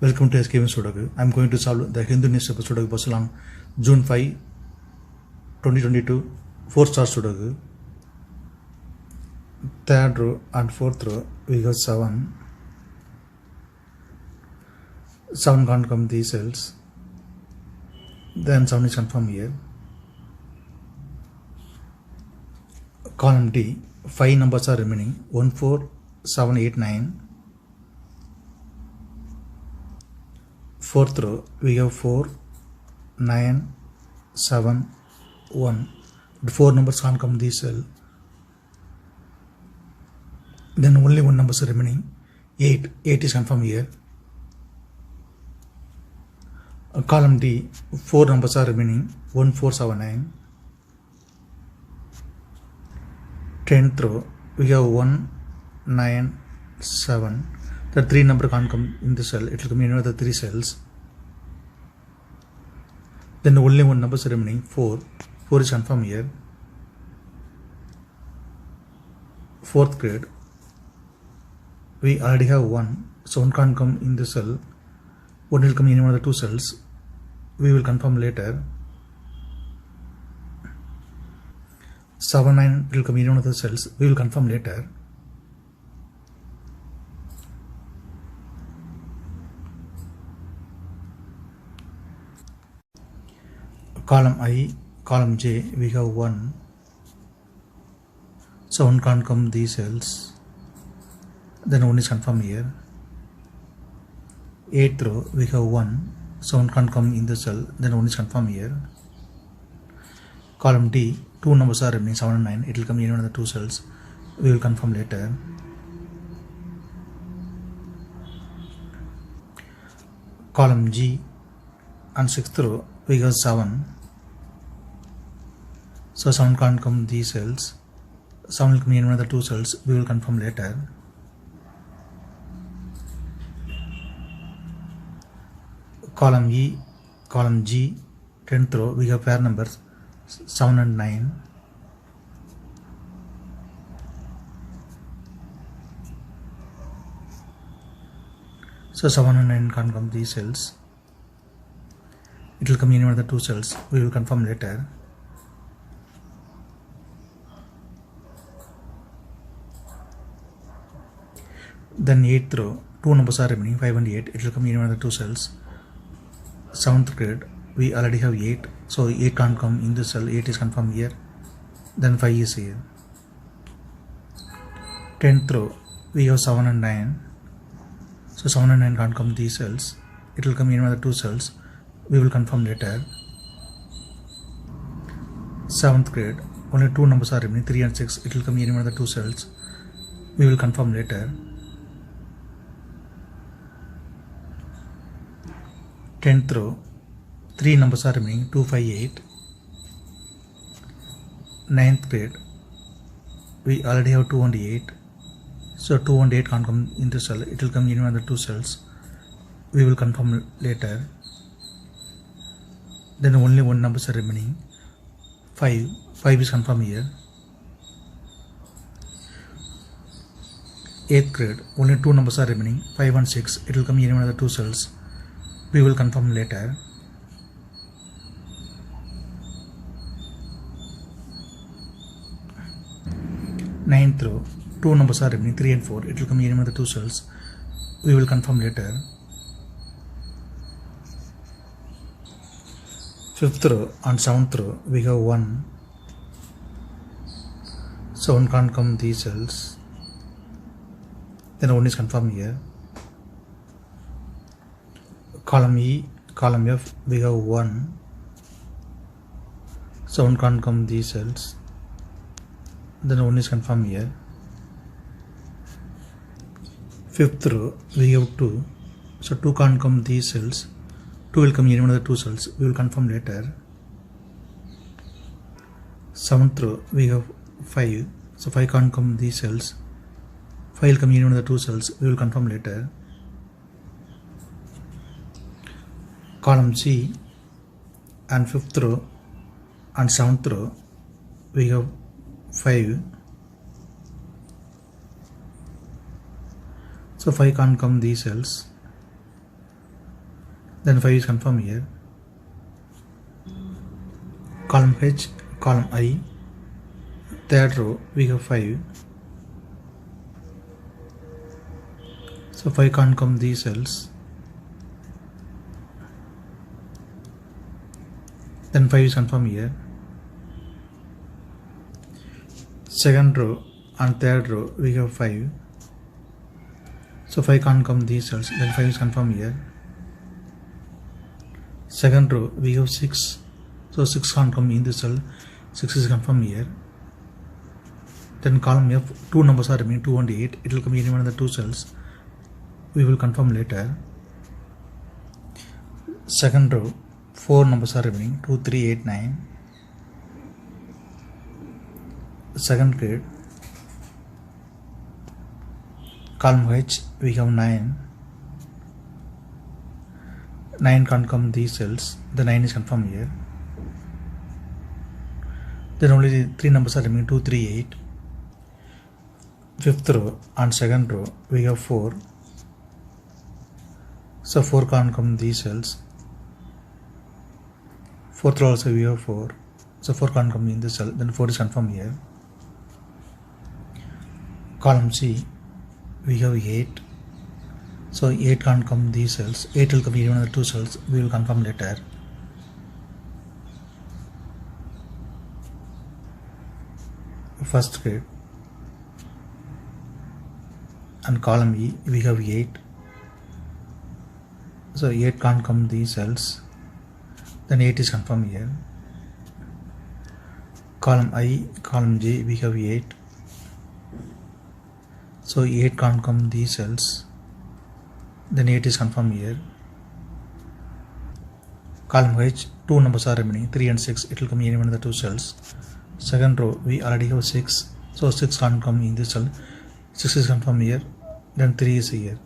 Welcome to SkVm Sudoku. I am going to solve the Hindu newspaper Sudoku puzzle on June 5, 2022, 4-star Sudoku. Third row and fourth row, we got 7. 7 can't come these cells. Then 7 is confirmed here. Column D, 5 numbers are remaining, 1, 4, 7, 8, 9. Fourth row, we have 4, 9, 7, 1. The 4 numbers can't come this cell. Then only 1 number is remaining, 8. 8 is confirmed here. Column D, 4 numbers are remaining, 1, 4, 7, 9. 10th row, we have 1, 9, 7. The 3 number can't come in the cell, it will come in the 3 cells. Then only 1 number is remaining, 4. 4 is confirmed here. 4th grade, we already have 1, so 1 can't come in the cell. 1 will come in one of the 2 cells. We will confirm later. 7, 9 will come in one of the cells. We will confirm later. Column I, column J, we have 1. So 1 can't come these cells. Then 1 is confirmed here. 8th row, we have 1. So 1 can't come in the cell. Then 1 is confirmed here. Column D, 2 numbers are remaining, 7 and 9. It will come in one of the 2 cells. We will confirm later. Column G and 6th row, we have 7. So 7 can't come these cells. 7 will come in one of the 2 cells. We will confirm later. Column E, column G, 10th row, we have pair numbers 7 and 9. So 7 and 9 can't come these cells. It will come in one of the 2 cells. We will confirm later. Then 8th row, 2 numbers are remaining, 5 and 8. It will come in one of the 2 cells. 7th grade, we already have 8. So 8 can't come in the cell. 8 is confirmed here. Then 5 is here. 10th row, we have 7 and 9. So 7 and 9 can't come these cells. It will come in one of the 2 cells. We will confirm later. 7th grade, only 2 numbers are remaining, 3 and 6. It will come in one of the 2 cells. We will confirm later. 10th row, 3 numbers are remaining, 2, 5, 8. 9th grade, we already have 2 and 8. So 2 and 8 can't come in the cell. It will come in one of the 2 cells. We will confirm later. Then only 1 number is remaining, 5. 5 is confirmed here. 8th grade, only 2 numbers are remaining, 5 and 6. It will come in one of the 2 cells. We will confirm later. Ninth row, 2 numbers are remaining, 3 and 4. It will come in one of the 2 cells. We will confirm later. 5th row and 7th row, we have 1. So 1 can't come these cells. Then 1 is confirmed here. Column E, column F, we have 1. So 1 can't come these cells. Then 1 is confirmed here. 5th row, we have 2. So 2 can't come these cells. 2 will come in one of the 2 cells. We will confirm later. 7th row, we have 5. So 5 can't come these cells. 5 will come in one of the 2 cells. We will confirm later. Column C and 5th row and 7th row, we have 5. So 5 can't come these cells. then 5 is confirmed here. Column H, column I, third row we have 5. So 5 can't come these cells. Then 5 is confirmed here. Second row and third row we have 5. So 5 can't come these cells. Then 5 is confirmed here. Second row we have 6. So 6 can't come in this cell. 6 is confirmed here. Then column F, 2 numbers are remaining, 2 and 8. It will come in one of the 2 cells. We will confirm later. Second row, 4 numbers are remaining, 2, 3, 8, 9. Second grade, column H, we have 9. 9 can't come these cells. The 9 is confirmed here. Then only 3 numbers are remaining, 2, 3, 8. Fifth row and second row we have 4. So 4 can't come these cells. Fourth row also we have 4. So 4 can't come in this cell. Then 4 is confirmed here. Column C we have 8. So 8 can't come these cells. 8 will come in one of the 2 cells. We will confirm later. First grade and column E we have 8. So 8 can't come these cells. Then 8 is confirmed here. Column I, column J we have 8. So 8 can't come these cells. Then 8 is confirmed here. Column H, 2 numbers are remaining, 3 and 6. It will come in any one of the 2 cells. Second row we already have 6. So 6 can't come in this cell. 6 is confirmed here. Then 3 is here.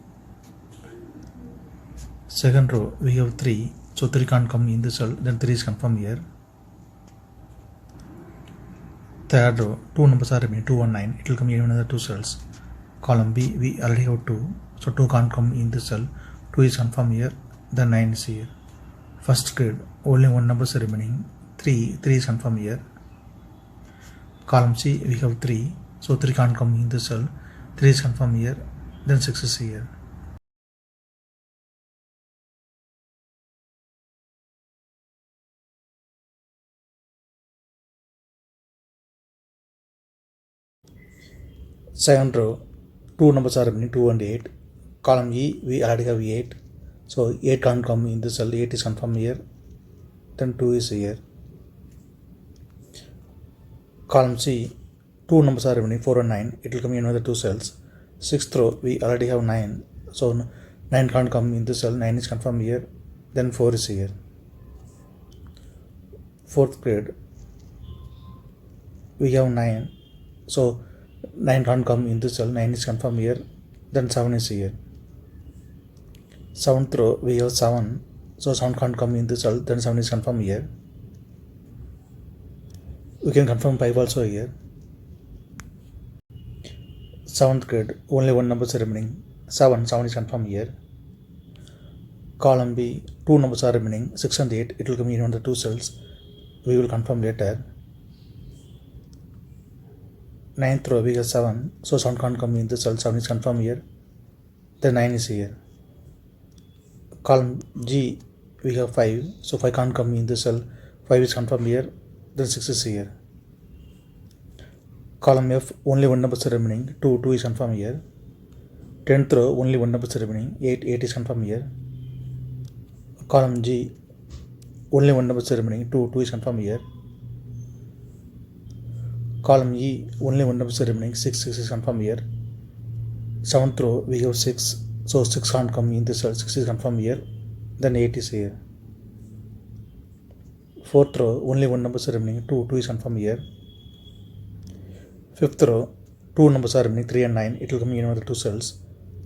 Second row we have 3. So 3 can't come in this cell. Then 3 is confirmed here. Third row, 2 numbers are remaining, 2 and 9. It will come in another 2 cells. Column B we already have 2. So 2 can't come in this cell. 2 is confirmed here. Then 9 is here. First grade, only 1 number is remaining, 3. 3 is confirmed here. Column C we have 3. So 3 can't come in this cell. 3 is confirmed here. Then 6 is here. Second row, 2 numbers are remaining, 2 and 8. Column E we already have 8. So 8 can't come in this cell. 8 is confirmed here. Then 2 is here. Column C, 2 numbers are remaining, 4 and 9. It will come in another 2 cells. Sixth row we already have 9. So 9 can't come in this cell. 9 is confirmed here. Then 4 is here. Fourth grade we have 9. So 9 can't come in this cell. 9 is confirmed here. Then 7 is here. Seventh row we have 7. So 7 can't come in this cell. Then 7 is confirmed here. We can confirm 5 also here. Seventh grade, only 1 number is remaining, 7. 7 is confirmed here. Column B, 2 numbers are remaining, 6 and 8. It will come in on the 2 cells. We will confirm later. Ninth row we have 7. So 7 can't come in the cell. 7 is confirmed here. Then 9 is here. Column G we have 5. So 5 can't come in the cell. 5 is confirmed here. Then 6 is here. Column F, only 1 number is remaining, 2. 2 is confirmed here. 10th row, only 1 number is remaining, 8. 8 is confirmed here. Column G, only 1 number is remaining, 2. 2 is confirmed here. Column E, only 1 number is remaining, 6. 6 is confirmed here. 7th row, we have 6. So 6 can't come in this cell. 6 is confirmed here. Then 8 is here. 4th row, only 1 number is remaining, 2. 2 is confirmed here. 5th row, 2 numbers are remaining, 3 and 9. It will come in another 2 cells.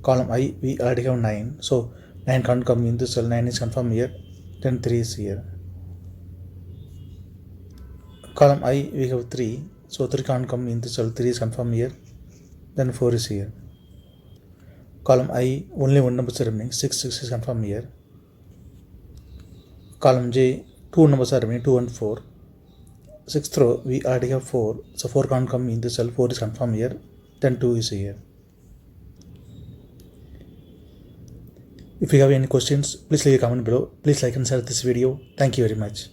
Column I, we already have 9. So 9 can't come in this cell. 9 is confirmed here. Then 3 is here. Column I, we have 3. So 3 can't come in this cell. 3 is confirmed here. Then 4 is here. Column I, only 1 number is remaining, 6. 6 is confirmed here. Column J, 2 numbers are remaining, 2 and 4. 6th row, we already have 4, so 4 can't come in the cell, 4 is confirmed here, then 2 is here. If you have any questions, please leave a comment below. Please like and share this video. Thank you very much.